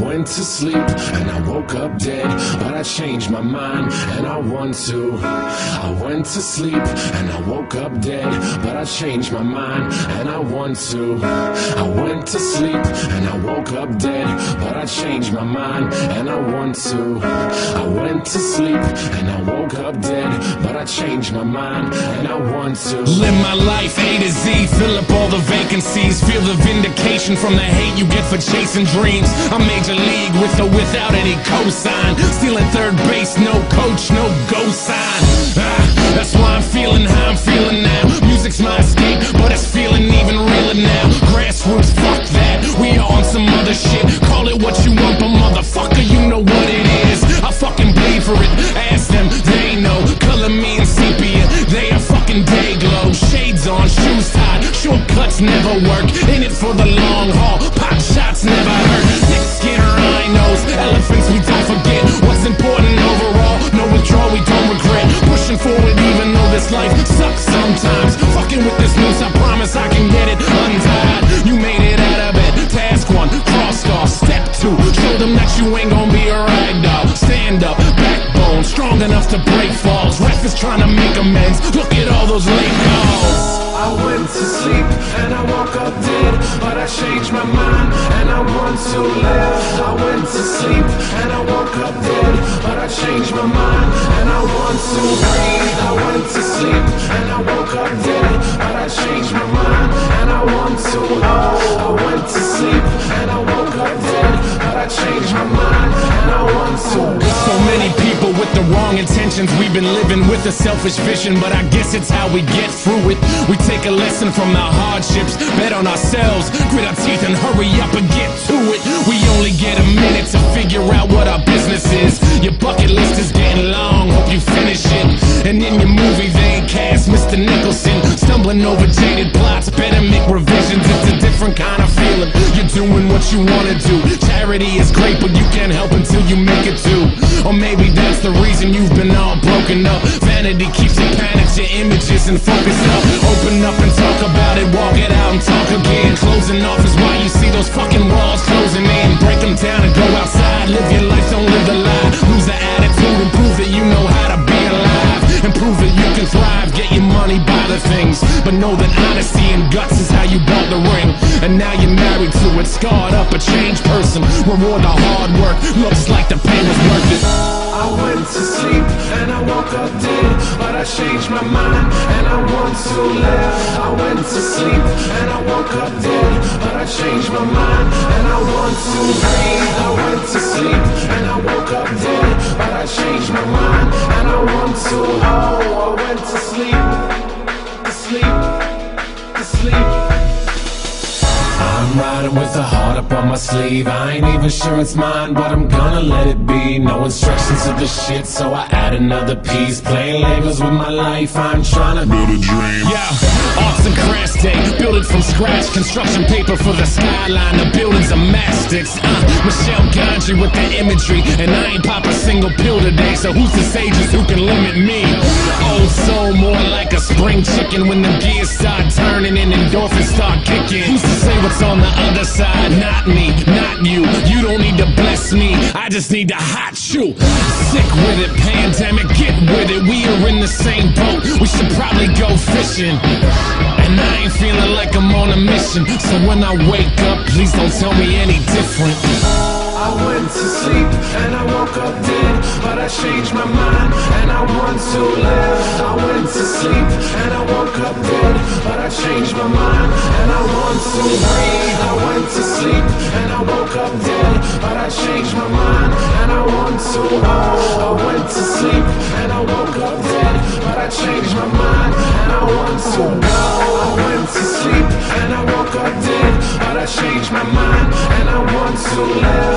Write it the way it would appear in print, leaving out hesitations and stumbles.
went to sleep and I woke up dead, but I changed my mind and I want to. I went to sleep and I woke up dead, but I changed my mind and I want to. I went to sleep and I woke up dead, but I changed my mind and I want to. I went to sleep and I woke up dead, but I changed my mind and I want to. Live my life A to Z, fill up all the vacancies, feel the vindication from the hate you get for chasing dreams. I'm major league with or without any cosign, stealing third base, no coach, no go sign. That's why I'm feeling how I'm feeling now. Music's my escape, but it's feeling even realer now. Grassroots, fuck that, we on some other shit. Call it what you want, but motherfucker, you know what it is. I fucking bleed for it, ask them, they know. Color me in sepia, they a fucking day glow. Shades on, shoes tied, shortcuts never work. In it for the long haul, pop shots never hurt. Thick skin, rhinos, elephants we don't forget. What's important overall, no withdrawal we don't regret. Pushing forward even though this life sucks sometimes. Fucking with this noose, I promise I can get it untied. You made it out of bed, task one, crossed off. Step two, show them that you ain't gonna be a ragdoll. Stand up, backbone, strong enough to break falls. Ref is trying to make amends, look at all those late calls. I went to sleep and I woke up dead, but I changed my mind and I want to live. I went to sleep and I woke up dead, but I changed my mind and I want to breathe. I went to sleep and I woke up dead, but I changed my mind and I want to. I went to sleep and I woke up dead, but I changed my mind and I want to. So many people with the wrong intentions, we've been living with a selfish vision, but I guess it's how we get through it. We take a lesson from our hardships, bet on ourselves, grit our teeth and hurry up and get to it. We only get a minute to figure out what our business is. Your bucket list is getting long, hope you finish it. And in your movie they ain't cast Mr. Nicholson, stumbling over jaded plots, better make revisions. It's a different kind of feeling, you're doing what you wanna do. Charity is great, but you can't help until you make it too. Or maybe that's the reason you've been all broken up. Vanity keeps you panicked, your images and focus up. Open up and talk about it, walk it out and talk again. Closing off is why you see those fucking walls closing in. Break them down and go outside, live your life, don't live the lie. Lose the attitude and prove that you know how to be alive. And prove that you can thrive, get your money, buy the things. But know that honesty and guts is how you bought the ring. And now you're married to it, scarred up, a changed person. Reward the hard work, looks like the pain was worth it. I went to sleep and I woke up dead, but I changed my mind and I want to live. I went to sleep and I woke up dead, but I changed my mind and I want to breathe. I went to sleep and I woke up dead, but I changed my mind and I want to. Oh, I went to sleep, to sleep, to sleep. I'm riding with a heart up on my sleeve. I ain't even sure it's mine, but I'm gonna let it be. No instructions to the shit, so I add another piece. Playing Legos with my life, I'm trying to build a dream. Yeah, arts and crafts day, build it from scratch. Construction paper for the skyline, the building's a mastics. Michelle Gondry with the imagery, and I ain't pop a single pill today, so who's the sages who can limit me? Old soul, more like a spring chicken. When the gears start turning and endorphins start kicking, who's to say what's on the other side? Not me, not you. You don't need to bless me, I just need to hot shoot. Sick with it, pandemic, get with it. We are in the same boat, we should probably go fishing. And I ain't feeling like I'm on a mission, so when I wake up, please don't tell me any different. I went to sleep and I woke up dead, but I changed my mind and I want to live. I went to sleep and I woke up dead, but I changed my mind and I want to breathe. I went to sleep and I woke up dead, but I changed my mind and I want to. Oh, I went to sleep and I woke up dead, but I changed my mind and I want to. Oh, I went to sleep and I woke up dead, but I changed my mind and I want to live.